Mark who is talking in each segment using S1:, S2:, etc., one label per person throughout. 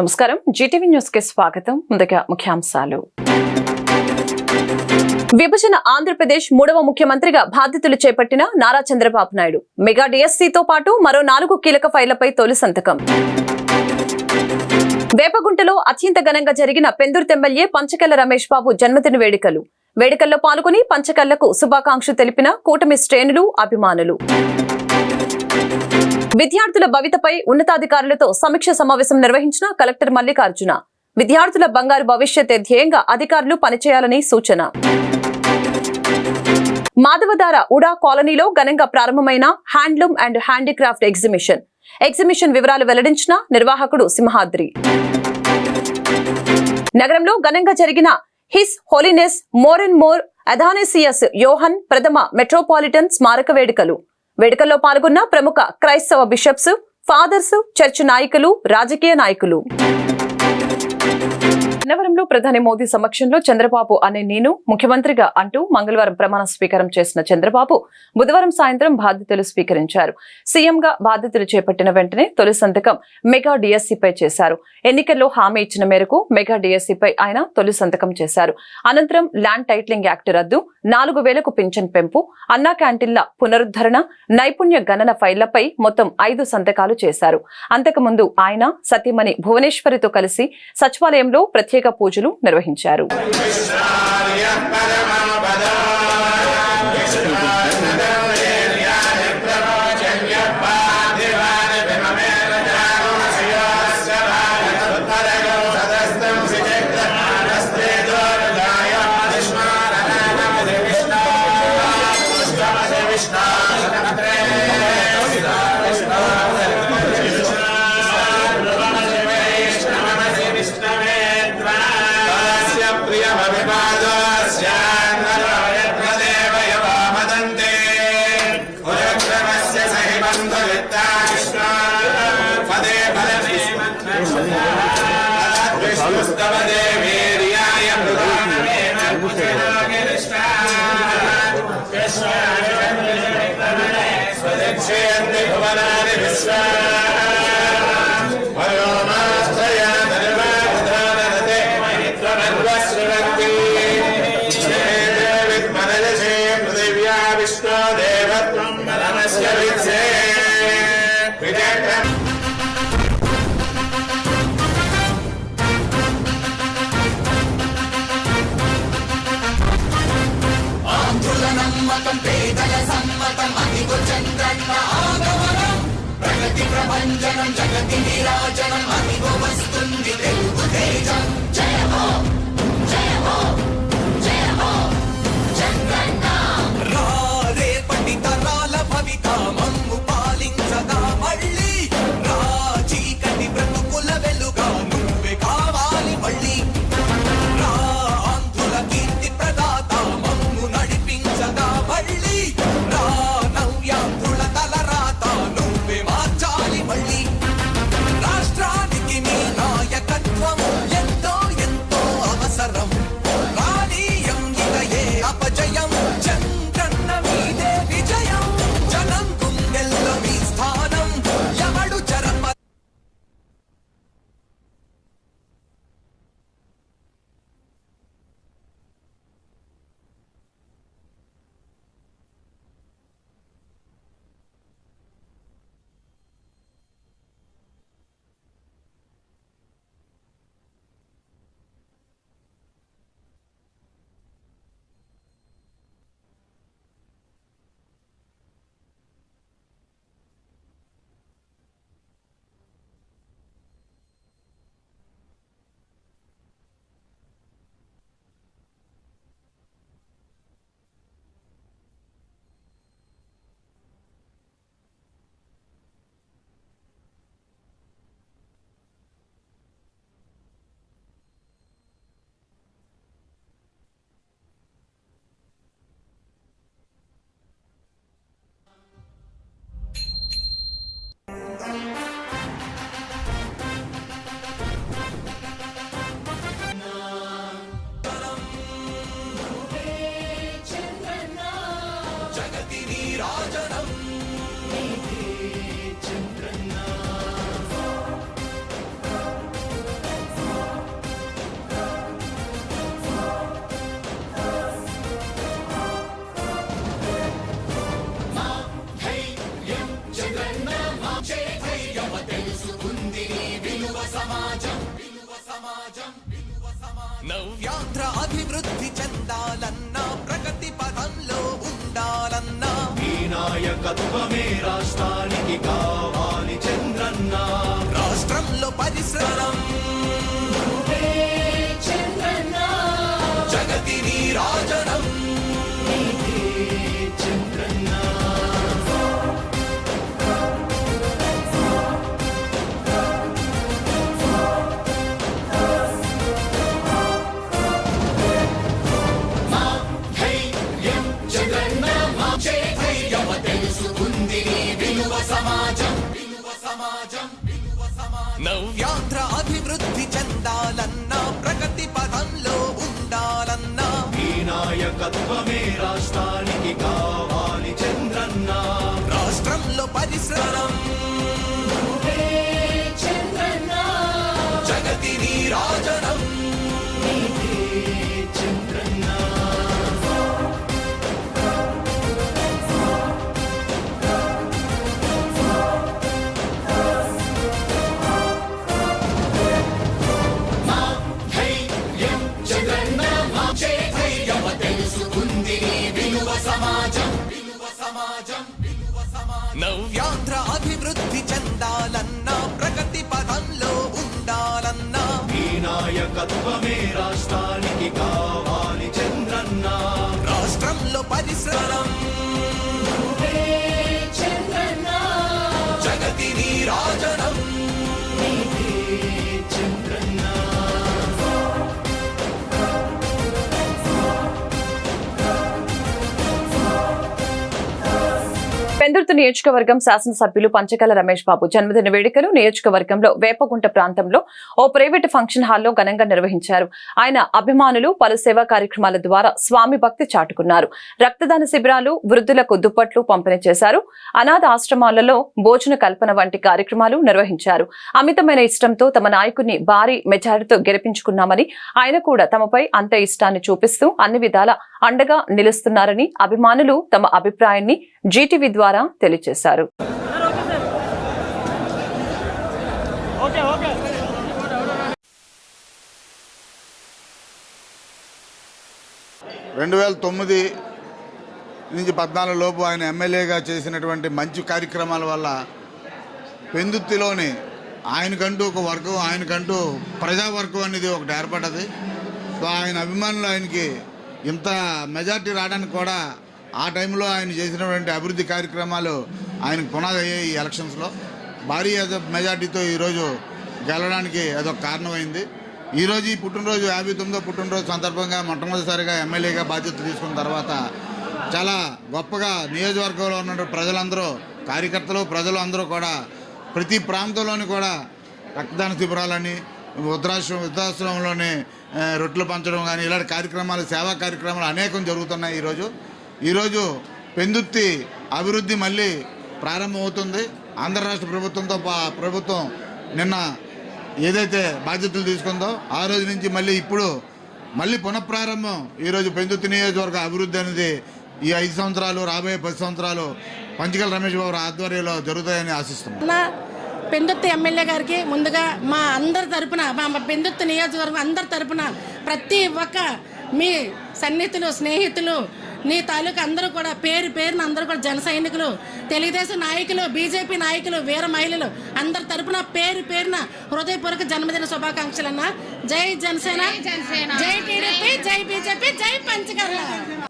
S1: నమస్కారం, Zee TV news కి స్వాగతం. ముందుగా ముఖ్యాంశాలు. విభజన ఆంధ్రప్రదేశ్ 3వ ముఖ్యమంత్రిగా బాధ్యతలు చేపట్టిన నారా చంద్రబాబు నాయుడు మెగా డిఎస్సితో పాటు మరో 4 కీలక ఫైళ్లపై తొలి సంతకం. వేపగుంటలో అత్యంత ఘనంగా జరిగిన పెందుర్తి ఎమ్మెల్యే పంచకళ్ల రమేష్ బాబు జన్మదిన వేడుకల్లో పాల్గొని పంచకళ్లకు శుభాకాంక్షలు తెలిపిన కూటమి శ్రేణులు, అభిమానులు. విద్యార్థుల భవితపై ఉన్నతాధికారులతో సమీక్ష సమావేశం నిర్వహించిన కలెక్టర్ మల్లికార్జున. విద్యార్థుల బంగారు భవిష్యత్ ధ్యేయంగా అధికారులు పనిచేయాలని సూచన. మాధవధార ఉడా కాలనీలో ఘనంగా ప్రారంభమైన హ్యాండ్లూమ్ అండ్ హ్యాండీక్రాఫ్ట్ ఎగ్జిబిషన్ వివరాలు వెల్లడించిన నిర్వాహకుడు సింహాద్రి. నగరంలో ఘనంగా జరిగిన His Holiness Mor and Mor Athanasius Yohan ప్రథమ మెట్రోపాలిటన్ స్మారక వేడుకల్లో పాల్గొన్న ప్రముఖ క్రైస్తవ బిషప్స్, ఫాదర్స్, చర్చ్ నాయకులు, రాజకీయ నాయకులు. నగరంలో ప్రధాని మోదీ సమక్షంలో చంద్రబాబు అనే నేను ముఖ్యమంత్రిగా అంటూ మంగళవారం ప్రమాణ స్వీకారం చేసిన చంద్రబాబు బుధవారం సాయంత్రం బాధ్యతలు స్వీకరించారు. సీఎంగా బాధ్యతలు చేపట్టిన వెంటనే తొలి సంతకం మెగా డిఎస్సిపై చేశారు. ఎన్నికల్లో హామీ ఇచ్చిన మేరకు మెగా డిఎస్సిపై ఆయన తొలి సంతకం చేశారు. అనంతరం ల్యాండ్ టైటిలింగ్ యాక్ట్ రద్దు, 4000కు పింఛన్ పెంపు, అన్నా క్యాంటీన్ల పునరుద్ధరణ, నైపుణ్య గణన ఫైళ్లపై మొత్తం 5 సంతకాలు చేశారు. అంతకుముందు ఆయన సతీమణి భువనేశ్వరితో కలిసి సచివాలయంలో ప్రత్యేక పూజలు నిర్వహించారు.
S2: పేదల సమ్మతం అదిగో చంద్రన్న ఆగమనం, ప్రగతి ప్రభంజనం, జగతి నిరాజనం, అదిగో వస్తుంది తెలుగు తేజం. జయ హో జయ హో జయ హో చంద్రన్న. రేపటి తరాల భవిత మమ్ము పాలించగా మళ్ళీ, చీకటి బ్రతుకుల వెలుగా నువ్వే కావాలి మళ్ళీ. ఆంధ్రుల కీర్తి ప్రదాత మమ్ము నడిపించగా మళ్ళీ, నవ్యాంధ్రుల తలరాత నువ్వే మార్చాలి మళ్ళీ. రాష్ట్రానికి నీ నాయకత్వం ఎంతో ఎంతో అవసరం. నవ్యాంధ్ర అభివృద్ధి చెందాలన్నా ప్రగతి పదంలో ఉండాలన్నా
S3: ఈ నాయకత్వమే రాష్ట్రానికి కావాలి చంద్రన్న.
S2: రాష్ట్రంలో పరిశ్రమం జగతి నీరాజనం
S3: చంద్రన్న ధైర్యం చంద్రన్న మా ధైర్యం తెలుసుకుంది నీ విలువ సమాజం.
S2: నవ్యాంధ్ర అభివృద్ధి చెందాలన్నా ప్రగతి పదంలో ఉండాలన్నా
S3: ఈ నాయకత్వమే రాష్ట్రానికి కావాలి చంద్రన్న.
S2: రాష్ట్రంలో పరిశ్రమం జగతి నీరాజనం
S3: చంద్రన్న ధైర్యం చంద్రన్న మా ధైర్యం తెలుసుకుంది నీ విలువ సమాజం.
S2: నవ్యాంధ్ర అభివృద్ధి చెందాలన్నా ప్రగతి పదంలో ఉండాలన్నా
S3: ఈ నాయకత్వమే రాష్ట్రానికి కావాలి చంద్రన్న.
S2: రాష్ట్రంలో పరిశ్రమం జగతి నీరాజనం
S3: చంద్రన్న
S1: పెందుర్తి నియోజకవర్గం శాసనసభ్యులు పంచకాల రమేష్ బాబు జన్మదిన వేడుకలు నియోజకవర్గంలో వేపగుంట ప్రాంతంలో ఓ ప్రైవేటు ఫంక్షన్ హాల్లో ఘనంగా నిర్వహించారు. ఆయన అభిమానులు పలు సేవా కార్యక్రమాల ద్వారా స్వామి భక్తి చాటుకున్నారు. రక్తదాన శిబిరాలు, వృద్ధులకు దుప్పట్లు పంపిణీ చేశారు. అనాథ ఆశ్రమాలలో భోజన కల్పన వంటి కార్యక్రమాలు నిర్వహించారు. అమితమైన ఇష్టంతో తమ నాయకుడిని భారీ మెజారిటీతో గెలిపించుకున్నామని, ఆయన కూడా తమపై అంత ఇష్టాన్ని చూపిస్తూ అన్ని విధాల అండగా నిలుస్తున్నారని అభిమానులు తమ అభిప్రాయాన్ని జీటీవీ ద్వారా తెలియజేశారు.
S4: 2009 నుంచి 14 లోపు ఆయన ఎమ్మెల్యేగా చేసినటువంటి మంచి కార్యక్రమాల వల్ల పెందుర్తిలోని ఆయనకంటూ ఒక వర్గం, ఆయనకంటూ ప్రజావర్గం అనేది ఒకటి ఏర్పడ్డది. సో ఆయన అభిమానులు ఆయనకి ఇంత మెజార్టీ రావడానికి కూడా ఆ టైంలో ఆయన చేసినటువంటి అభివృద్ధి కార్యక్రమాలు ఆయనకు పునాది అయ్యాయి. ఈ ఎలక్షన్స్లో భారీ మెజార్టీతో ఈరోజు గెలవడానికి అదొక కారణమైంది. ఈరోజు ఈ పుట్టినరోజు 59వ పుట్టినరోజు సందర్భంగా మొట్టమొదటిసారిగా ఎమ్మెల్యేగా బాధ్యత తీసుకున్న తర్వాత చాలా గొప్పగా నియోజకవర్గంలో ఉన్న ప్రజలందరూ, కార్యకర్తలు, ప్రజలు అందరూ కూడా ప్రతి ప్రాంతంలోని కూడా రక్తదాన శిబిరాలని, వృద్ధాశ్రమంలోని రొట్టెలు పంచడం కానీ ఇలాంటి కార్యక్రమాలు, సేవా కార్యక్రమాలు అనేకం జరుగుతున్నాయి. ఈరోజు పెందుర్తి అభివృద్ధి మళ్ళీ ప్రారంభమవుతుంది. ఆంధ్ర రాష్ట్ర ప్రభుత్వంతో ప్రభుత్వం నిన్న ఏదైతే బాధ్యతలు తీసుకుందో ఆ రోజు నుంచి మళ్ళీ పునఃప్రారంభం. ఈరోజు పెందుర్తి నియోజకవర్గ అభివృద్ధి అనేది ఈ 5 సంవత్సరాలు, రాబోయే 10 సంవత్సరాలు పంచకాల రమేష్ బాబు ఆధ్వర్యంలో జరుగుతాయని ఆశిస్తున్నాం.
S5: పెందుర్తి ఎమ్మెల్యే గారికి ముందుగా మా అందరి తరపున, మా పెందుర్తి నియోజకవర్గం అందరి తరపున ప్రతి ఒక్క మీ సన్నిహితులు, స్నేహితులు, నీ తాలూకు అందరూ కూడా పేరున అందరూ కూడా జన సైనికులు, తెలుగుదేశం నాయకులు, బీజేపీ నాయకులు, వీర మహిళలు అందరి తరపున పేరున హృదయపూర్వక జన్మదిన శుభాకాంక్షలు అన్న. జై జనసేన, జై టీడీపీ, జై బీజేపీ, జై పంచకర్ల.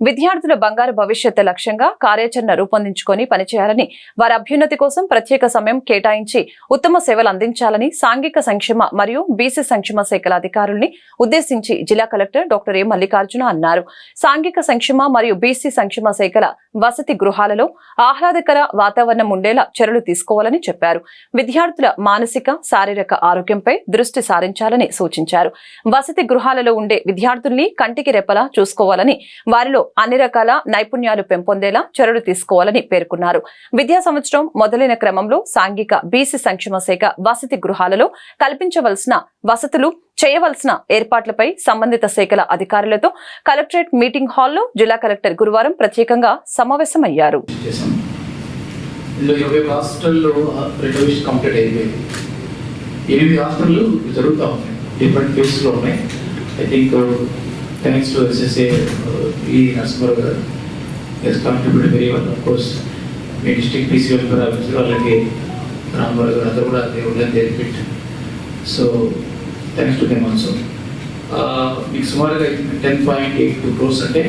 S1: విద్యార్థుల బంగారు భవిష్యత్తు లక్ష్యంగా కార్యాచరణ రూపొందించుకొని పనిచేయాలని, వారి అభ్యున్నతి కోసం ప్రత్యేక సమయం కేటాయించి ఉత్తమ సేవలు అందించాలని సాంఘిక సంక్షేమ మరియు బీసీ సంక్షేమ శాఖల అధికారుల్ని ఉద్దేశించి జిల్లా కలెక్టర్ డాక్టర్ ఏ మల్లికార్జున అన్నారు. సాంఘిక సంక్షేమ మరియు బీసీ సంక్షేమ శాఖల వసతి గృహాలలో ఆహ్లాదకర వాతావరణం ఉండేలా చర్యలు తీసుకోవాలని చెప్పారు. విద్యార్థుల మానసిక, శారీరక ఆరోగ్యంపై దృష్టి సారించాలని సూచించారు. వసతి గృహాలలో ఉండే విద్యార్థుల్ని కంటికి రెప్పలా చూసుకోవాలని, వారిలో అన్ని రకాల నైపుణ్యాలు పెంపొందేలా చర్యలు తీసుకోవాలని పేర్కొన్నారు. విద్యా సంవత్సరం మొదలైన క్రమంలో సాంఘిక, బీసీ సంక్షేమ శాఖ వసతి గృహాలలో కల్పించవలసిన వసతులు, చేయవలసిన ఏర్పాట్లపై సంబంధిత శాఖల అధికారులతో కలెక్టరేట్ మీటింగ్ హాల్లో జిల్లా కలెక్టర్ గురువారం ప్రత్యేకంగా సమావేశమయ్యారు.
S6: 20 హాస్టల్లో రెనోవేషన్ కంప్లీట్ అయిపోయింది. 8 హాస్టళ్ళు జరుగుతూ ఉన్నాయి, డిఫరెంట్ ఫేజ్లో ఉన్నాయి. I think thanks to SSA, E. Narasimha has contributed very well. Of course, మీ డిస్ట్రిక్ట్ పీసీ వెల్ఫేర్ ఆఫీసర్ వాళ్ళకి రాంబాబు గారు అందరూ కూడా they would they repeat. So thanks to them also. మీకు సుమారుగా 10.82 crores అంటే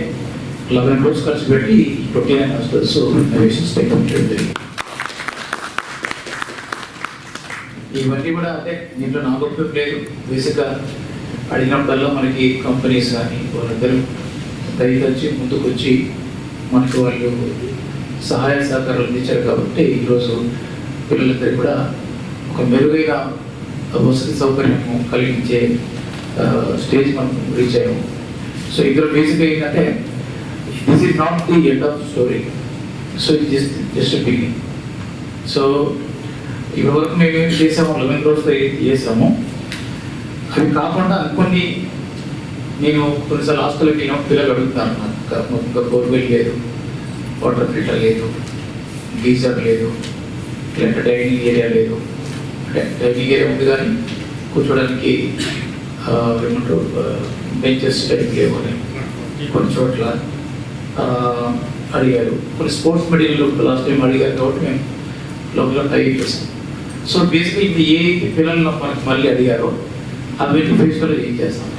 S6: 11 crores ఖర్చు పెట్టి 29 హాస్టల్స్ ఇన్నోవేషన్స్ టేకప్ చేయడం జరిగింది. ఇవన్నీ కూడా అంటే దీంట్లో నా గొప్ప లేదు. బేసిక్గా అడిగినప్పుడల్లా మనకి కంపెనీస్ కానీ వాళ్ళందరూ దయతచ్చి ముందుకు వచ్చి మనకు వాళ్ళు సహాయ సహకారాలు అందించారు కాబట్టి ఈరోజు పిల్లలందరికీ కూడా ఒక మెరుగైన వసతి సౌకర్యము కలిగించే స్టేజ్ మనం రీచ్ అయ్యాము. సో ఇందులో బేసిక్గా ఏంటంటే this is not the end of the story. So ఇది జస్ట్ బిగినింగ్. సో ఇప్పటి వరకు మేము ఏం చేసాము 11 crores చేసాము. అవి కాకుండా కొన్ని నేను కొన్నిసార్లు హాస్టల్కి వెళ్ళినప్పుడు పిల్లలు అడుగుతాను, ఇంకా బోర్వెల్ లేదు, వాటర్ ఫిల్టర్ లేదు, గీజర్ లేదు, లేదంటే డైనింగ్ ఏరియా లేదు. అంటే డైనింగ్ ఏరియా ఉంది కానీ కూర్చోడానికి ఏమంటారు బెంచెస్ టైప్ లేవు అని కొన్ని చోట్ల అడిగారు. కొన్ని స్పోర్ట్స్ మెటీరియల్ లాస్ట్ టైం అడిగారు కాబట్టి మేము లోపల టైప్ చేస్తాం. సో బేసిక్గా ఇది ఏ పిల్లలు మనకు మళ్ళీ అడిగారో అవి ఫేస్లో ఏం చేస్తాం.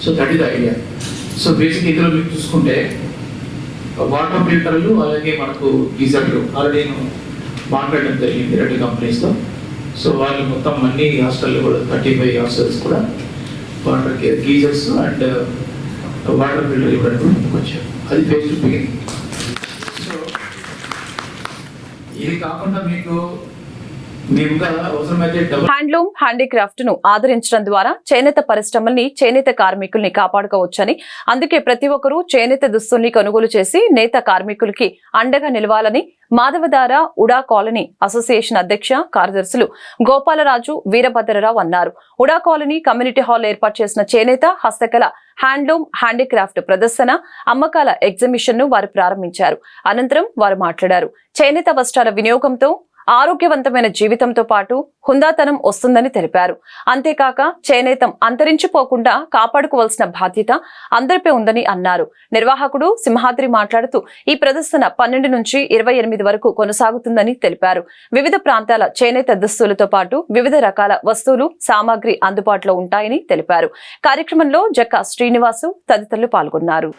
S6: So that is the idea. So basic ఇందులో మీరు చూసుకుంటే వాటర్ ఫిల్టర్లు అలాగే మనకు గీజర్లు ఆల్రెడీ నేను మాట్లాడడం జరిగింది 2 కంపెనీస్తో. సో వాళ్ళు మొత్తం అన్ని హాస్టల్లో కూడా 35 హాస్టల్స్ కూడా water geysers and water filter ఇవ్వడానికి ముందుకు వచ్చారు. అది ఫేస్ టు బిగినింగ్. సో ఇది కాకుండా మీకు
S1: హ్యాండ్లూమ్ హ్యాండీక్రాఫ్ట్ ను ఆదరించడం ద్వారా చేనేత పరిశ్రమల్ని చేనేత కార్మికుల్ని కాపాడుకోవచ్చని, అందుకే ప్రతి ఒక్కరూ చేనేత దుస్తుల్ని కొనుగోలు చేసి నేత కార్మికులకి అండగా నిలవాలని మాధవధార ఉడా కాలనీ అసోసియేషన్ అధ్యక్ష కార్యదర్శులు గోపాలరాజు వీరభద్రరావు అన్నారు. ఉడా కాలనీ కమ్యూనిటీ హాల్ ఏర్పాటు చేసిన చేనేత హస్తకళ హ్యాండ్లూమ్ హ్యాండీక్రాఫ్ట్ ప్రదర్శన అమ్మకాల ఎగ్జిబిషన్ ను వారు ప్రారంభించారు. అనంతరం వారు మాట్లాడారు. చేనేత వస్త్రాల వినియోగంతో ఆరోగ్యవంతమైన జీవితంతో పాటు హుందాతనం వస్తుందని తెలిపారు. అంతేకాక చేనేతం అంతరించిపోకుండా కాపాడుకోవాల్సిన బాధ్యత అందరిపై ఉందని అన్నారు. నిర్వాహకుడు సింహాద్రి మాట్లాడుతూ ఈ ప్రదర్శన 12 నుంచి 28 వరకు కొనసాగుతుందని తెలిపారు. వివిధ ప్రాంతాల చేనేత దుస్తులతో పాటు వివిధ రకాల వస్తువులు సామాగ్రి అందుబాటులో ఉంటాయని తెలిపారు. కార్యక్రమంలో జక్కా శ్రీనివాసు తదితరులు పాల్గొన్నారు.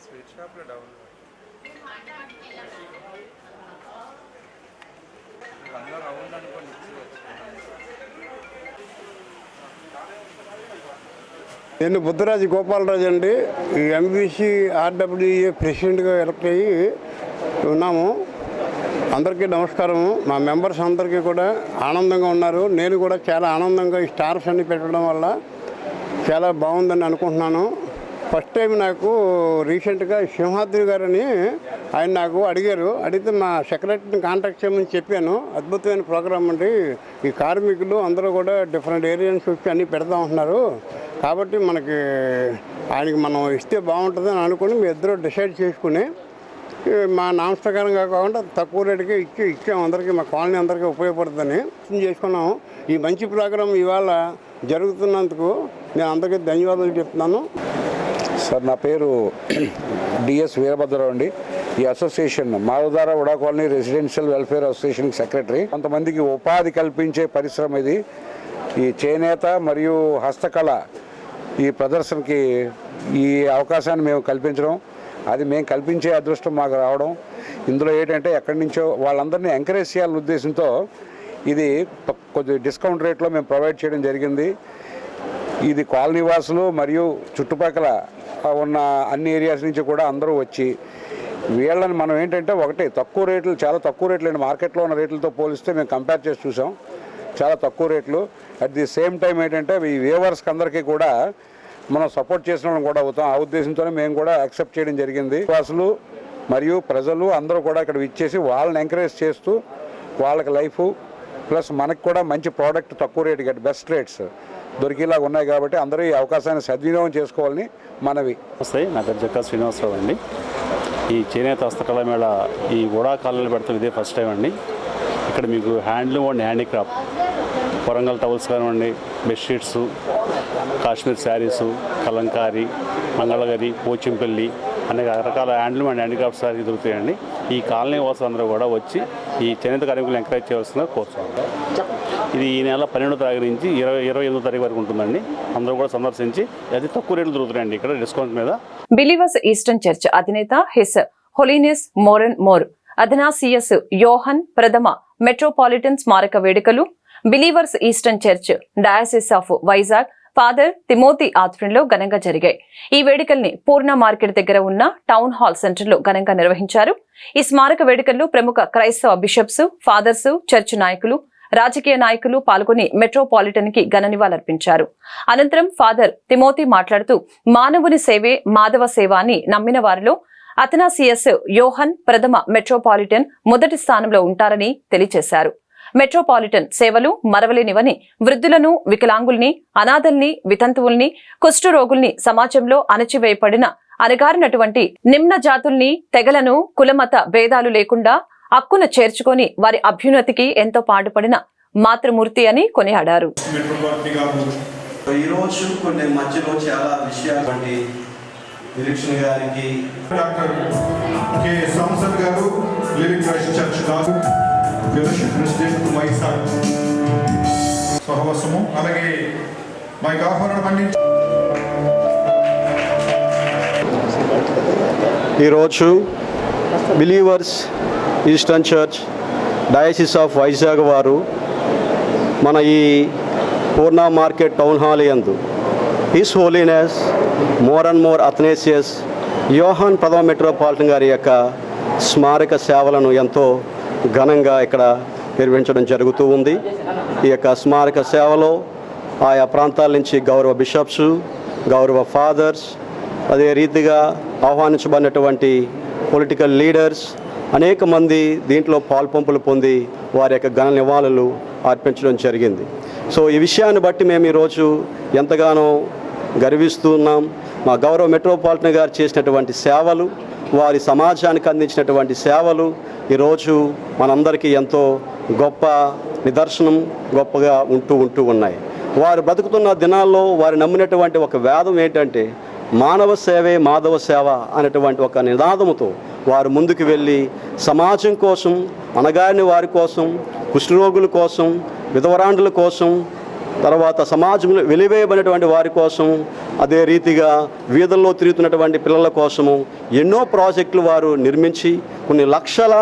S7: స్వీట్ షాప్లో డౌన్ అందులో రౌండ్ అనుకోండి
S8: నేను బుద్ధరాజు గోపాలరాజు అండి. ఈ ఎంబీసీ ఆర్డబ్ల్యూఏ ప్రెసిడెంట్గా ఎలక్ట్ అయ్యి ఉన్నాము. అందరికీ నమస్కారము. మా మెంబర్స్ అందరికీ కూడా ఆనందంగా ఉన్నారు. నేను కూడా చాలా ఆనందంగా ఈ స్టార్స్ అన్ని పెట్టడం వల్ల చాలా బాగుందని అనుకుంటున్నాను. ఫస్ట్ టైం నాకు రీసెంట్గా సింహాద్రి గారని ఆయన నాకు అడిగితే మా సెక్రటరీని కాంటాక్ట్ చేయమని చెప్పాను. అద్భుతమైన ప్రోగ్రామ్ అండి. ఈ కార్మికులు అందరూ కూడా డిఫరెంట్ ఏరియాస్ వచ్చి అన్నీ పెడతా ఉంటున్నారు. కాబట్టి మనకి ఆయనకి మనం ఇస్తే బాగుంటుందని అనుకుని మీ ఇద్దరు డిసైడ్ చేసుకుని మా నామ్స్ ప్రకారంగా కాకుండా తక్కువ రేటుకి ఇచ్చాము అందరికీ, మా కాలనీ అందరికీ ఉపయోగపడుతుందని చేసుకున్నాము. ఈ మంచి ప్రోగ్రాం ఇవాళ జరుగుతున్నందుకు నేను అందరికీ ధన్యవాదాలు చెప్తున్నాను.
S9: సార్, నా పేరు డిఎస్ వీరభద్రరావు అండి. ఈ అసోసియేషన్ మారుదార UDA colony residential welfare association secretary. కొంతమందికి ఉపాధి కల్పించే పరిశ్రమ ఇది. ఈ చేనేత మరియు హస్తకళ ఈ ప్రదర్శనకి ఈ అవకాశాన్ని మేము కల్పించడం, అది మేము కల్పించే అదృష్టం మాకు రావడం. ఇందులో ఏంటంటే ఎక్కడి నుంచో వాళ్ళందరినీ ఎంకరేజ్ చేయాలనే ఉద్దేశంతో ఇది కొద్ది డిస్కౌంట్ రేట్లో మేము ప్రొవైడ్ చేయడం జరిగింది. ఇది కాలనీ వాసులు మరియు చుట్టుపక్కల ఉన్న అన్ని ఏరియాస్ నుంచి కూడా అందరూ వచ్చి వీళ్ళని మనం ఏంటంటే ఒకటి తక్కువ రేట్లు, చాలా తక్కువ రేట్లు అండి. మార్కెట్లో ఉన్న రేట్లతో పోలిస్తే మేము కంపేర్ చేసి చూసాం, చాలా తక్కువ రేట్లు. అట్ ది సేమ్ టైం ఏంటంటే ఈ వ్యూవర్స్కి అందరికీ కూడా మనం సపోర్ట్ చేసిన వాళ్ళని కూడా అవుతాం. ఆ ఉద్దేశంతోనే మేము కూడా యాక్సెప్ట్ చేయడం జరిగింది. వాసులు మరియు ప్రజలు అందరూ కూడా ఇక్కడ ఇచ్చేసి వాళ్ళని ఎంకరేజ్ చేస్తూ వాళ్ళకి లైఫ్ ప్లస్ మనకు కూడా మంచి ప్రోడక్ట్ తక్కువ రేటుకి బెస్ట్ రేట్స్ దొరికేలాగా ఉన్నాయి. కాబట్టి అందరూ ఈ అవకాశాన్ని సద్వినియోగం చేసుకోవాలని మనవి.
S10: నమస్తే, నా పేరు జక్కా శ్రీనివాసరావు అండి. ఈ చేనేత హస్తకళ మేళ ఈ ఉడా కాలనీలో పెడతాం, ఇదే ఫస్ట్ టైం అండి. ఇక్కడ మీకు handloom and handicraft, Warangal towels కానివ్వండి, బెడ్షీట్స్, కాశ్మీర్ శారీసు, కలంకారీ, మంగళగిరి, పోచింపల్లి అనేక రకాల హ్యాండ్లూమ్ అండ్ హ్యాండీక్రాఫ్ట్ శారీ దొరుకుతాయండి. ఈ కాలనీ వాసులు అందరూ కూడా వచ్చి ఈ చేనేత కార్మికులను ఎంకరేజ్ చేయవలసిందిగా కోరుతున్నాం. ఇది ఈ నెల 12వ తారీఖు నుంచి 28వ తారీఖు వరకు ఉంటుందండి. అందరూ కూడా సందర్శించి అది తక్కువ రేట్లు దొరుకుతాయండి ఇక్కడ డిస్కౌంట్ మీద.
S1: బిలీవర్స్ ఈస్టర్న్ చర్చ్ అధినేత హిస్ హోలీనెస్ మోరన్ మోర్ అథనాసియస్ యోహన్ ప్రథమ మెట్రోపాలిటన్ స్మారక వేడుకలు believers eastern church diocese of Vizag father Timothy ఆధ్వర్యంలో ఘనంగా జరిగాయి. ఈ వేడుకల్ని పూర్ణ మార్కెట్ దగ్గర ఉన్న టౌన్ హాల్ సెంటర్ లో ఘనంగా నిర్వహించారు. ఈ స్మారక వేడుకల్లో ప్రముఖ క్రైస్తవ బిషప్స్, ఫాదర్స్, చర్చ్ నాయకులు, రాజకీయ నాయకులు పాల్గొని మెట్రోపాలిటన్ కి ఘన నివాళులర్పించారు. అనంతరం ఫాదర్ తిమోతి మాట్లాడుతూ మానవుని సేవే మాధవ సేవ అని నమ్మిన వారిలో అథనాసియస్ యోహన్ ప్రథమ మెట్రోపాలిటన్ మొదటి స్థానంలో ఉంటారని తెలియజేశారు. మెట్రోపాలిటన్ సేవలు మరవలేనివని, వృద్ధులను, వికలాంగుల్ని, అనాథల్ని, వితంతువుల్ని, కుష్ఠరోగుల్ని, సమాజంలో అణచివేయబడిన అణగారినటువంటి నిమ్న జాతుల్ని, తెగలను, కులమత భేదాలు లేకుండా హక్కున చేర్చుకొని వారి అభ్యున్నతికి ఎంతో పాటుపడిన మాతృమూర్తి అని కొనియాడారు.
S11: ఈరోజు కొన్ని మధ్యలో చాలా విషయాలు నిరీక్షణ గారికి,
S3: డాక్టర్ కె సంసద్ గారు, లివింగ్ క్రైస్ట్ చర్చ్ గారు, ప్రెసిడెంట్ వైసాగ్ సహవాసము, అలాగే మైక్ ఆహ్వానం పండించి
S11: ఈరోజు believers eastern church diocese of Vizag వారు మన ఈ పూర్ణ మార్కెట్ టౌన్ హాల్ యందు హిస్ హోలీనెస్ మోర్ మోర్ అథనేసియస్ యోహాన్ ప్రథమ మెట్రోపాలిటన్ గారి యొక్క స్మారక సేవలను ఎంతో ఘనంగా ఇక్కడ నిర్వహించడం జరుగుతూ ఉంది. ఈ యొక్క స్మారక సేవలో ఆయా ప్రాంతాల నుంచి గౌరవ బిషప్స్, గౌరవ ఫాదర్స్, అదే రీతిగా ఆహ్వానించబడినటువంటి పొలిటికల్ లీడర్స్ అనేక మంది దీంట్లో పాల్పంపులు పొంది వారి యొక్క ఘన నివాళులు అర్పించడం జరిగింది. సో ఈ విషయాన్ని బట్టి మేము ఈరోజు ఎంతగానో గర్విస్తున్నాం. మా గౌరవ మెట్రోపాలిటన్ గారు చేసినటువంటి సేవలు, వారి సమాజానికి అందించినటువంటి సేవలు ఈరోజు మనందరికీ ఎంతో గొప్ప నిదర్శనం, గొప్పగా ఉంటూ ఉన్నాయి. వారు బతుకుతున్న దినాల్లో వారు నమ్మినటువంటి ఒక వేదం ఏంటంటే మానవ సేవే మాధవ సేవ అనేటువంటి ఒక నినాదముతో వారు ముందుకు వెళ్ళి సమాజం కోసం, అణగారిన వారి కోసం, కుష్ఠరోగుల కోసం, విధవరాండ్రుల కోసం, తర్వాత సమాజంలో వెలివేయబడినటువంటి వారి కోసం, అదే రీతిగా వీధుల్లో తిరుగుతున్నటువంటి పిల్లల కోసము ఎన్నో ప్రాజెక్టులు వారు నిర్మించి కొన్ని లక్షల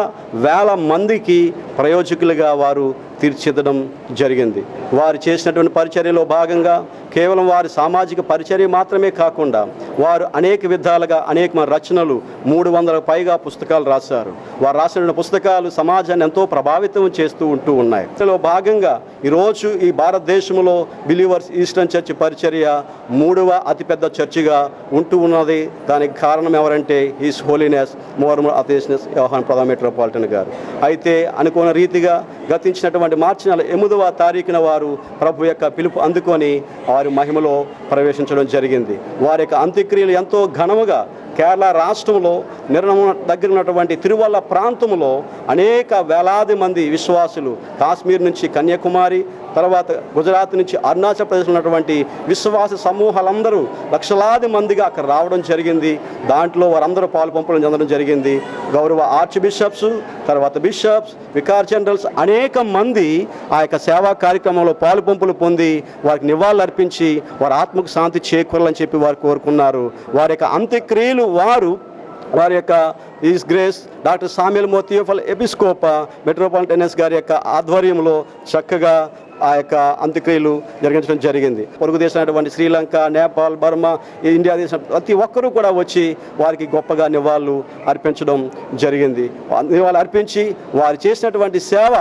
S11: వేల మందికి ప్రయోజకులుగా వారు తీర్చిదిద్దడం జరిగింది. వారు చేసినటువంటి పరిచర్యలో భాగంగా కేవలం వారి సామాజిక పరిచర్య మాత్రమే కాకుండా వారు అనేక విధాలుగా అనేక రచనలు 300 పైగా పుస్తకాలు రాశారు. వారు రాసిన పుస్తకాలు సమాజాన్ని ఎంతో ప్రభావితం చేస్తూ ఉన్నాయి. ఇందులో భాగంగా ఈరోజు ఈ భారతదేశంలో బిలీవర్స్ ఈస్టర్న్ చర్చ్ పరిచర్య 3వ అతిపెద్ద చర్చిగా ఉంటూ ఉన్నది. దానికి కారణం ఎవరంటే హిస్ హోలీనెస్ మోర్మల్ అథేసినస్ యోహాన్ ప్రధాన మెట్రోపాలిటన్ గారు. అయితే అనుకున్న రీతిగా గతించినటువంటి మార్చి నెల 8వ తారీఖున వారు ప్రభు యొక్క పిలుపు అందుకొని వారి మహిమలో ప్రవేశించడం జరిగింది. వారి యొక్క అంత్యక్రియలు ఎంతో ఘనముగా కేరళ రాష్ట్రంలో దగ్గర ఉన్నటువంటి తిరువల్ల ప్రాంతంలో అనేక వేలాది మంది విశ్వాసులు, కాశ్మీర్ నుంచి కన్యాకుమారి, తర్వాత గుజరాత్ నుంచి అరుణాచల్ ప్రదేశ్ ఉన్నటువంటి విశ్వాస సమూహాలందరూ లక్షలాది మందిగా అక్కడ రావడం జరిగింది. దాంట్లో వారందరూ పాలుపంపడం చెందడం జరిగింది. గౌరవ ఆర్చ్ బిషప్స్, తర్వాత బిషప్స్, వికార్ జనరల్స్ అనేక మంది ఆ యొక్క సేవా కార్యక్రమంలో పాలుపంపులు పొంది వారికి నివాళులు అర్పించి వారి ఆత్మకు శాంతి చేకూరాలని చెప్పి వారు కోరుకున్నారు. వారి యొక్క అంత్యక్రియలు వారి యొక్క is grace doctor Samuel మోతియోఫల్ Episcopa మెట్రోపాలిటనస్ గారి యొక్క ఆధ్వర్యంలో చక్కగా ఆ యొక్క అంత్యక్రియలు జరిగించడం జరిగింది. పొరుగు దేశమైనటువంటి శ్రీలంక, నేపాల్, బర్మా, ఇండియా దేశం ప్రతి ఒక్కరూ కూడా వచ్చి వారికి గొప్పగా నివాళులు అర్పించడం జరిగింది. నివాళులు అర్పించి వారు చేసినటువంటి సేవ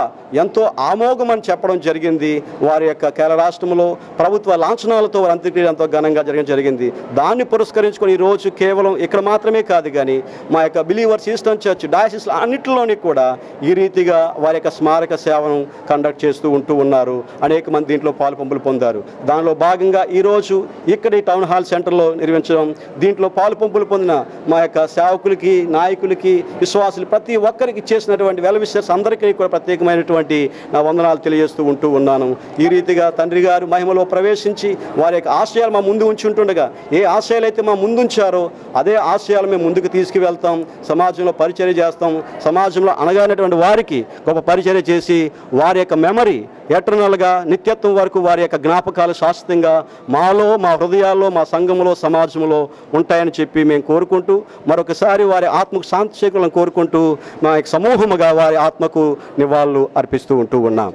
S11: ఎంతో ఆమోఘమని చెప్పడం జరిగింది. వారి యొక్క కేరళ రాష్ట్రంలో ప్రభుత్వ లాంఛనాలతో వారి అంత్యక్రియలు ఎంతో ఘనంగా జరగడం జరిగింది. దాన్ని పురస్కరించుకొని ఈరోజు కేవలం ఇక్కడ మాత్రమే కాదు కానీ మా యొక్క బిలీవర్స్ ఈస్టర్న్ చర్చ్ డయాసిస్ అన్నింటిలోని కూడా ఈ రీతిగా వారి యొక్క స్మారక సేవను కండక్ట్ చేస్తూ ఉన్నారు. అనేక మంది దీంట్లో పాలుపంపులు పొందారు. దానిలో భాగంగా ఈరోజు ఇక్కడ ఈ టౌన్ హాల్ సెంటర్లో నిర్వహించడం, దీంట్లో పాలుపంపులు పొందిన మా యొక్క సేవకులకి, నాయకులకి, విశ్వాసులు ప్రతి ఒక్కరికి చేసినటువంటి వెల్ విషర్స్ అందరికీ కూడా ప్రత్యేకమైనటువంటి నా వందనాలు తెలియజేస్తూ ఉన్నాను. ఈ రీతిగా తండ్రి గారు మహిమలో ప్రవేశించి వారి యొక్క ఆశయాలు మా ముందు ఉంచి ఉంటుండగా ఏ ఆశయాలు అయితే మా ముందుంచారో అదే ఆశయాలు మేము ముందుకు తీసుకువెళ్తాం. సమాజంలో పరిచర్య చేస్తాం. సమాజంలో అనగానటువంటి వారికి గొప్ప పరిచర్య చేసి వారి యొక్క మెమరీ ఎటర్నల్గా నిత్యత్వం వరకు వారి యొక్క జ్ఞాపకాలు శాశ్వతంగా మాలో, మా హృదయాల్లో, మా సంఘంలో, సమాజంలో ఉంటాయని చెప్పి మేము కోరుకుంటూ మరొకసారి వారి ఆత్మకు శాంతి చేకూరాలని కోరుకుంటూ మా యొక్క సమూహముగా వారి ఆత్మకు నివాళులు అర్పిస్తూ ఉన్నాం.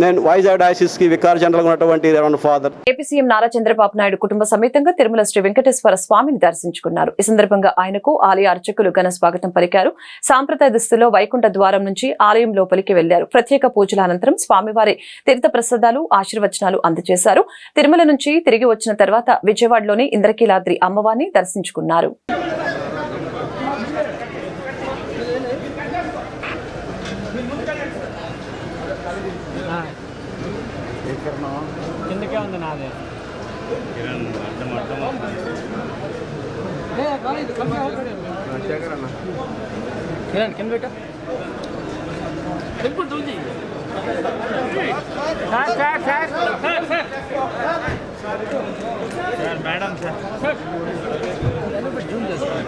S11: నేను వైజాగ్ డయాసిస్కి వికార్ జనరల్ ఉన్నటువంటి reverend father.
S1: AP CM Nara Chandrababu Naidu కుటుంబ సమేతంగా తిరుమల శ్రీ వెంకటేశ్వర స్వామిని దర్శించుకున్నారు. ఈ సందర్భంగా ఆయనకు ఆలయ అర్చకులు ఘన స్వాగతం పలికారు. సాంప్రదాయ దుస్తుల్లో వైకుంఠ ద్వారం నుంచి ఆలయం లోపలికి వెళ్లారు. ప్రత్యేక పూజల అనంతరం స్వామివారి తీర్థ ప్రసాదాలు, ఆశీర్వచనాలు అందజేశారు. తిరుమల నుంచి తిరిగి వచ్చిన తర్వాత విజయవాడలోని ఇంద్రకీలాద్రి అమ్మవారిని దర్శించుకున్నారు.
S12: కిందకే ఉంది నాదే కిరణ్ కింద పెట్ట టెంపుల్ దూల్జీ సార్ మేడం సార్ జూమ్ చేస్తారు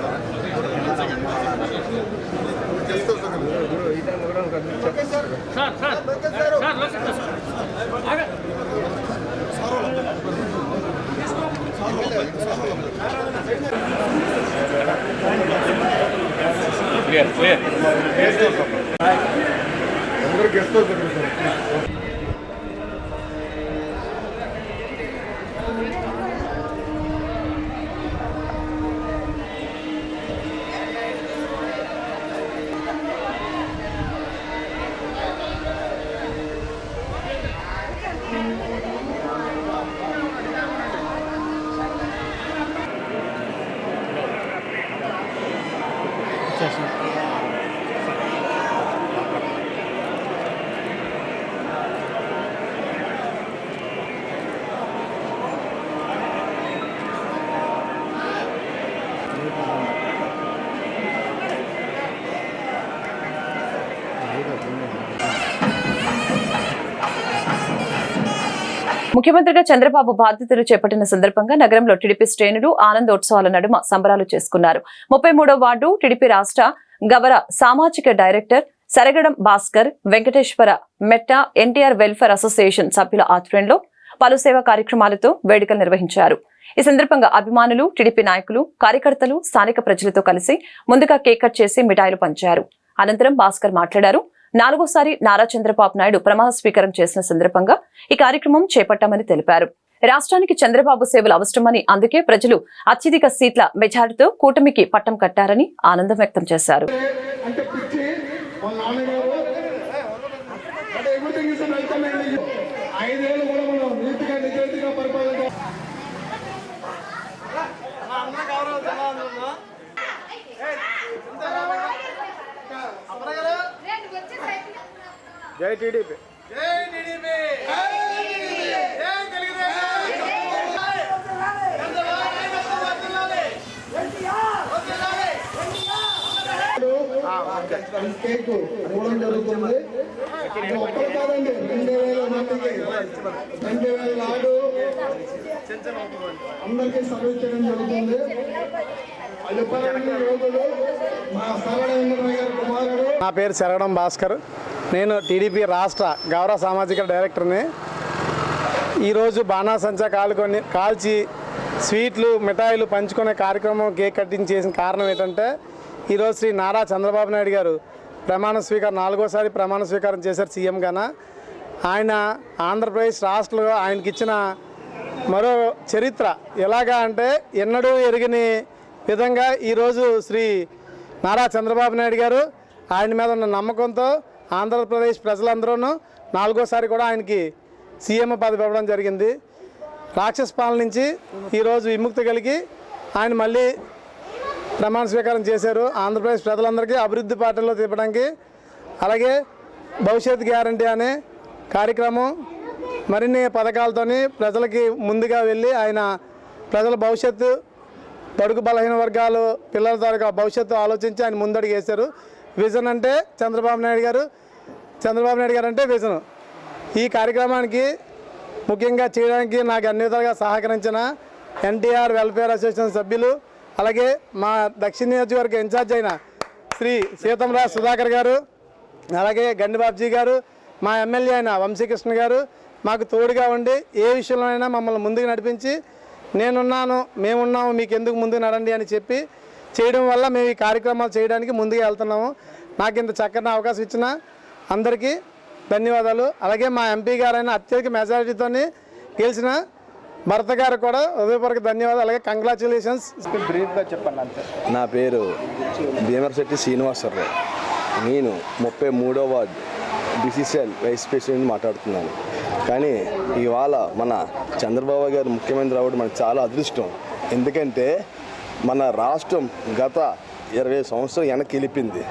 S1: ముఖ్యమంత్రిగా చంద్రబాబు బాధ్యతలు చేపట్టిన సందర్భంగా నగరంలో టీడీపీ శ్రేణులు ఆనందోత్సవాల నడుమ సంబరాలు చేసుకున్నారు. 33వ వార్డు టీడీపీ రాష్ట్ర గవర సామాజిక డైరెక్టర్ సరగడం భాస్కర్, వెంకటేశ్వర మెట్ట ఎన్టీఆర్ వెల్ఫేర్ అసోసియేషన్ సభ్యుల ఆధ్వర్యంలో పలు సేవా కార్యక్రమాలతో వేడుకలు నిర్వహించారు. ఈ సందర్భంగా అభిమానులు, టీడీపీ నాయకులు, కార్యకర్తలు స్థానిక ప్రజలతో కలిసి ముందుగా కేక్ కట్ చేసి మిఠాయిలు పంచారు. అనంతరం భాస్కర్ మాట్లాడారు. 4వసారి నారా చంద్రబాబు నాయుడు ప్రమాణ స్వీకారం చేసిన సందర్భంగా ఈ కార్యక్రమం చేపట్టామని తెలిపారు. రాష్ట్రానికి చంద్రబాబు సేవలు అవసరమని, అందుకే ప్రజలు అత్యధిక సీట్ల మెజారిటీతో కూటమికి పట్టం కట్టారని ఆనందం వ్యక్తం చేశారు.
S11: జై టీడీపీ.
S8: కేకు ఇవ్వడం జరుగుతుంది. ఒక్కరు కాదండి, 2000 మందికి 2000 లాడు అందరికీ సర్వీస్ చేయడం జరుగుతుంది.
S11: నా పేరు శరగడం భాస్కర్. నేను టీడీపీ రాష్ట్ర గౌరవ సామాజిక డైరెక్టర్ని. ఈరోజు బాణాసంచా కాల్చి స్వీట్లు, మిఠాయిలు పంచుకునే కార్యక్రమం, కేక్ కటింగ్ చేసిన కారణం ఏంటంటే, ఈరోజు శ్రీ నారా చంద్రబాబు నాయుడు గారు 4వసారి ప్రమాణ స్వీకారం చేశారు సీఎంగాన. ఆయన ఆంధ్రప్రదేశ్ రాష్ట్రంలో ఆయనకి ఇచ్చిన మరో చరిత్ర ఎలాగా అంటే, ఎన్నడూ ఎరిగని విధంగా ఈరోజు శ్రీ నారా చంద్రబాబు నాయుడు గారు ఆయన మీద ఉన్న నమ్మకంతో ఆంధ్రప్రదేశ్ ప్రజలందరూ 4వసారి కూడా ఆయనకి సీఎం పదవి ఇవ్వడం జరిగింది. రాక్షస పాలన నుంచి ఈరోజు విముక్తి కలిగి ఆయన మళ్ళీ ప్రమాణ స్వీకారం చేశారు. ఆంధ్రప్రదేశ్ ప్రజలందరికీ అభివృద్ధి పాటల్లో తిప్పడానికి, అలాగే భవిష్యత్ గ్యారంటీ అనే కార్యక్రమం, మరిన్ని పథకాలతోని ప్రజలకి ముందుగా వెళ్ళి ఆయన ప్రజల భవిష్యత్తు, బడుగు బలహీన వర్గాలు పిల్లల ద్వారా భవిష్యత్తు ఆలోచించి ఆయన ముందడుగు వేశారు. విజన్ అంటే చంద్రబాబు నాయుడు గారు అంటే విజన్. ఈ కార్యక్రమానికి ముఖ్యంగా చేయడానికి నాకు అన్ని విధాలుగా సహకరించిన ఎన్టీఆర్ వెల్ఫేర్ అసోసియేషన్ సభ్యులు, అలాగే మా దక్షిణ నియోజకవర్గ ఇన్ఛార్జ్ అయిన శ్రీ సీతంరాజ్ సుధాకర్ గారు, అలాగే గండిబాబ్జీ గారు, మా ఎమ్మెల్యే అయిన వంశీకృష్ణ గారు మాకు తోడుగా ఉండి ఏ విషయంలోనైనా మమ్మల్ని ముందుకు నడిపించి, మేమున్నాము, మీకు ఎందుకు ముందుకు నడండి అని చెప్పి చేయడం వల్ల మేము ఈ కార్యక్రమాలు చేయడానికి ముందుకు వెళ్తున్నాము. నాకు ఇంత చక్కని అవకాశం ఇచ్చిన అందరికీ ధన్యవాదాలు. అలాగే మా ఎంపీ గారైన అత్యధిక మెజారిటీతో గెలిచిన భరత గారు కూడా హృదయపూర్వక ధన్యవాదాలు. అలాగే కంగ్రాచులేషన్స్.
S13: బ్రీఫ్గా చెప్పండి అంతే.
S14: నా పేరు భీమరశెట్టి శ్రీనివాసరావు. నేను 33వ వార్డు బీసీసీఎల్ వైస్ ప్రెసిడెంట్ మాట్లాడుతున్నాను. కానీ ఇవాళ మన చంద్రబాబు గారు ముఖ్యమంత్రి అవ్వడం మనకు చాలా అదృష్టం. ఎందుకంటే మన రాష్ట్రం గత 20 సంవత్సరాలు వెనక్కి వెళ్ళిపోయింది.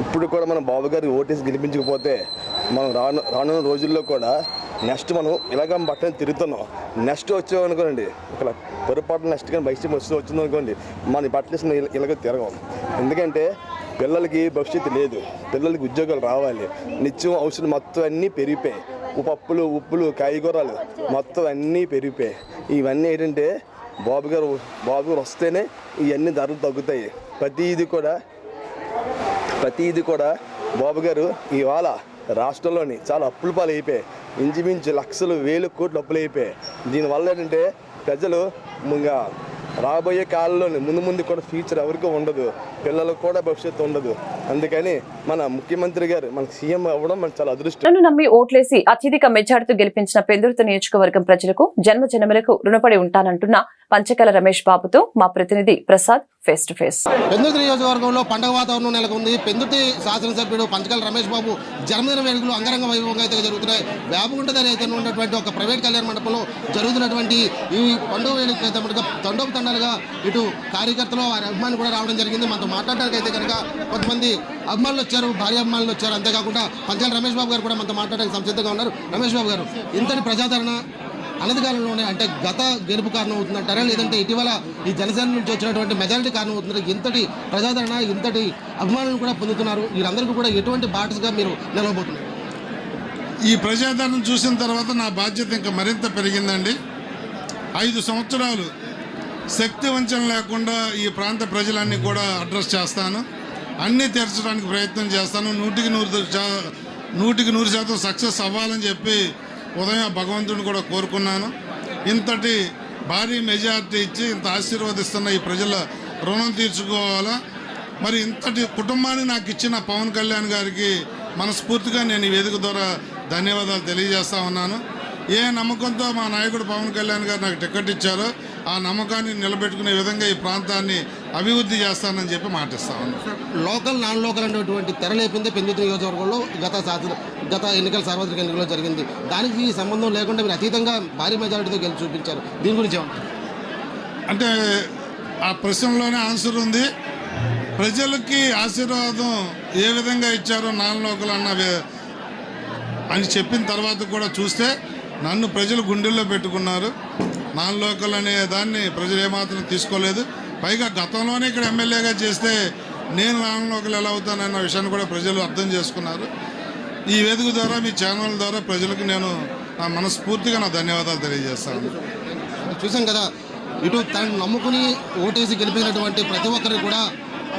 S14: ఇప్పుడు కూడా మన బాబు గారు ఓటేసి గెలిపించకపోతే మనం రానున్న రోజుల్లో కూడా నెక్స్ట్ మనం ఇలాగ బట్టని తిరుగుతున్నాం. నెక్స్ట్ వచ్చామనుకోండి, ఇక్కడ పొరపాటు నెక్స్ట్ కానీ బయట వచ్చిందనుకోండి, మన బట్టలు ఇలాగ తిరగం. ఎందుకంటే పిల్లలకి భవిష్యత్తు లేదు, పిల్లలకి ఉద్యోగాలు రావాలి, నిత్యం ఔషధం మొత్తం అన్నీ పెరిగిపోయాయి. పప్పులు, ఉప్పులు, కాయగూరలు మొత్తం అన్నీ పెరిగిపోయాయి. ఇవన్నీ ఏంటంటే బాబు గారు వస్తేనే ఇవన్నీ ధరలు తగ్గుతాయి. ప్రతిదీ కూడా బాబు గారు ఇవాళ రాష్ట్రంలోని చాలా అప్పుల పాలు అయిపోయాయి. ఇంచుమించు లక్షలు, వేలు కోట్లు అప్పులు అయిపోయాయి. దీనివల్ల ఏంటంటే ప్రజలు ఇంకా రాబోయే కాలంలో ముందు కూడా ఫ్యూచర్ ఎవరికీ ఉండదు, పిల్లలకు కూడా భవిష్యత్తు ఉండదు. అందుకని మన ముఖ్యమంత్రి గారు మనకు సీఎం అవ్వడం మనకు చాలా అదృష్టం.
S1: నమ్మి ఓట్లేసి అత్యధిక మెజార్టీతో గెలిపించిన పెందుర్తి నియోజకవర్గం ప్రజలకు జన్మజన్మలకు రుణపడి ఉంటానంటున్న పంచకల రమేష్ బాబుతో మా ప్రతినిధి Prasad face to face.
S15: Pendurthi నియోజకవర్గంలో పండుగ వాతావరణం నెలకొంది. పెందుర్తి శాసనసభ్యుడు పంచకల రమేష్ బాబు జన్మదిన వేడుకలు అంగరంగ వైభవంగా అయితే జరుగుతున్నాయి. వేపగుంట దగ్గర అయితే ఉన్నటువంటి ఒక ప్రైవేట్ కళ్యాణ మండపంలో జరుగుతున్నటువంటి ఈ పండుగ వేడుక అయితే మనకు తండోపతండాలుగా ఇటు కార్యకర్తలు, వారి అభిమానులు కూడా రావడం జరిగింది. మనతో మాట్లాడడానికి అయితే కనుక కొంతమంది అభిమానులు వచ్చారు, భారీ అభిమానులు వచ్చారు. అంతేకాకుండా పంచకల రమేష్ బాబు గారు కూడా మనతో మాట్లాడడానికి సంసిద్ధంగా ఉన్నారు. రమేష్ బాబు గారు, ఇంతటి ప్రజాదరణ అనధికారంలోనే అంటే గత గెలుపు కారణం అవుతుందంటారా, లేదంటే ఇటీవల ఈ జనసేన నుంచి వచ్చినటువంటి మెజారిటీ కారణం అవుతున్నారు? ఇంతటి ప్రజాదరణ, ఇంతటి అభిమానులు కూడా పొందుతున్నారు. వీరందరికీ కూడా ఎటువంటి బాటస్గా మీరు నిలవబోతున్నారు?
S4: ఈ ప్రజాదరణ చూసిన తర్వాత నా బాధ్యత ఇంకా మరింత పెరిగిందండి. 5 సంవత్సరాలు శక్తి వంచన లేకుండా ఈ ప్రాంత ప్రజలన్నీ కూడా అడ్రస్ చేస్తాను. అన్నీ తీర్చడానికి ప్రయత్నం చేస్తాను. 100% సక్సెస్ అవ్వాలని చెప్పి ఉదయం భగవంతుడిని కూడా కోరుకున్నాను. ఇంతటి భారీ మెజార్టీ ఇచ్చి ఇంత ఆశీర్వదిస్తున్న ఈ ప్రజల రుణం తీర్చుకోవాలా. మరి ఇంతటి కుటుంబాన్ని నాకు ఇచ్చిన పవన్ కళ్యాణ్ గారికి మనస్ఫూర్తిగా నేను ఈ వేదిక ద్వారా ధన్యవాదాలు తెలియజేస్తా ఉన్నాను. ఏ నమ్మకంతో మా నాయకుడు పవన్ కళ్యాణ్ గారు నాకు టికెట్ ఇచ్చారో ఆ నమ్మకాన్ని నిలబెట్టుకునే విధంగా ఈ ప్రాంతాన్ని అభివృద్ధి చేస్తానని చెప్పి మాటిస్తా ఉన్నాను.
S15: లోకల్ నాన్ లోకల్ అనేటువంటి తెరలేపిందే పెందుర్తి నియోజకవర్గంలో గత ఎన్నికల సార్వత్రిక ఎన్నికల్లో జరిగింది. దానికి సంబంధం లేకుండా మీరు అతీతంగా భారీ మెజారిటీతో గెలిచి చూపించారు. దీని గురించి ఏమంటారు?
S4: అంటే ఆ ప్రశ్నలోనే ఆన్సర్ ఉంది. ప్రజలకి ఆశీర్వాదం ఏ విధంగా ఇచ్చారో నాన్ లోకల్ అని చెప్పిన తర్వాత కూడా చూస్తే నన్ను ప్రజలు గుండెల్లో పెట్టుకున్నారు. నాన్ లోకల్ అనే దాన్ని ప్రజలు ఏమాత్రం తీసుకోలేదు. పైగా గతంలోనే ఇక్కడ ఎమ్మెల్యేగా చేస్తే నేను నాన్ లోకల్ ఎలా అవుతానన్న విషయాన్ని కూడా ప్రజలు అర్థం చేసుకున్నారు. ఈ వేదిక ద్వారా మీ ఛానల్ ద్వారా ప్రజలకు నేను నా మనస్ఫూర్తిగా నా ధన్యవాదాలు తెలియజేస్తాను.
S15: చూసాం కదా, ఇటు తను నమ్ముకుని ఓటేసి గెలిపినటువంటి ప్రతి ఒక్కరికి కూడా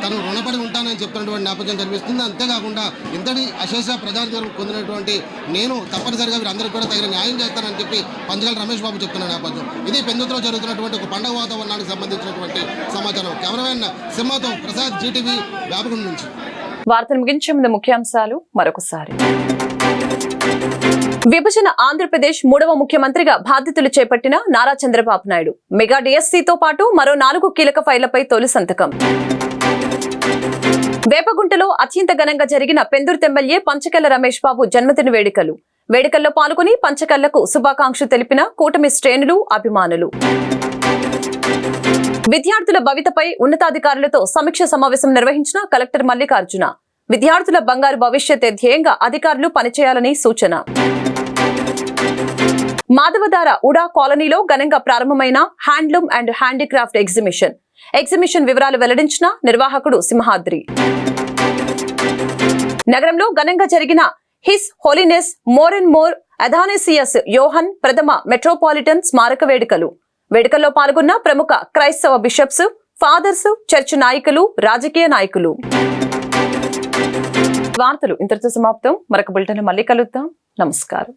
S15: తను రుణపడి ఉంటానని చెప్తున్నటువంటి నేపథ్యం కనిపిస్తుంది. అంతేకాకుండా ఇంతటి అశేష ప్రజాదరణ పొందినటువంటి నేను తప్పనిసరిగా వీరందరికీ కూడా తగిన న్యాయం చేస్తానని చెప్పి పంచగల రమేష్ బాబు చెప్తున్న నేపథ్యం ఇది. పెందుర్తిలో జరుగుతున్నటువంటి ఒక పండుగ వాతావరణానికి సంబంధించినటువంటి సమాచారం. కెమెరామెన్ సింహాతో ప్రసాద్, జీటీవీ, వేపగుండ నుంచి.
S1: వార్తలు ముగించే ముందు ముఖ్యాంశాలు మరొకసారి. విభజన ఆంధ్రప్రదేశ్ 3వ ముఖ్యమంత్రిగా బాధ్యతలు చేపట్టిన నారా చంద్రబాబు నాయుడు మెగా డిఎస్సీతో పాటు మరో 4 కీలక ఫైళ్లపై తొలి సంతకం. వేపగుంటలో అత్యంత ఘనంగా జరిగిన పెందుర్తి ఎమ్మెల్యే పంచకల్ల రమేష్ బాబు జన్మదిన వేడుకల్లో పాల్గొని పంచకల్లకు శుభాకాంక్షలు తెలిపిన కూటమి శ్రేణులు, అభిమానులు. విద్యార్థుల భవితపై ఉన్నతాధికారులతో సమీక్ష సమావేశం నిర్వహించిన కలెక్టర్ మల్లికార్జున. విద్యార్థుల బంగారు భవిష్యత్ ధ్యేయంగా అధికారులు పనిచేయాలని సూచన. మాధవధార ఉడా కాలనీలో ఘనంగా ప్రారంభమైన హ్యాండ్లూమ్ అండ్ హ్యాండీక్రాఫ్ట్ ఎగ్జిబిషన్ వివరాలు వెల్లడించిన నిర్వాహకుడు సింహాద్రి. నగరంలో ఘనంగా జరిగిన His Holiness Mor and Mor Athanasius Yohan ప్రథమ మెట్రోపాలిటన్ స్మారక వేడుకల్లో పాల్గొన్న ప్రముఖ క్రైస్తవ బిషప్స్, ఫాదర్స్, చర్చ్ నాయకులు, రాజకీయ నాయకులు. వార్తలు ఇంతటితో సమాప్తం. మరొక బులెటిన్ మళ్ళీ కలుద్దాం. నమస్కారం.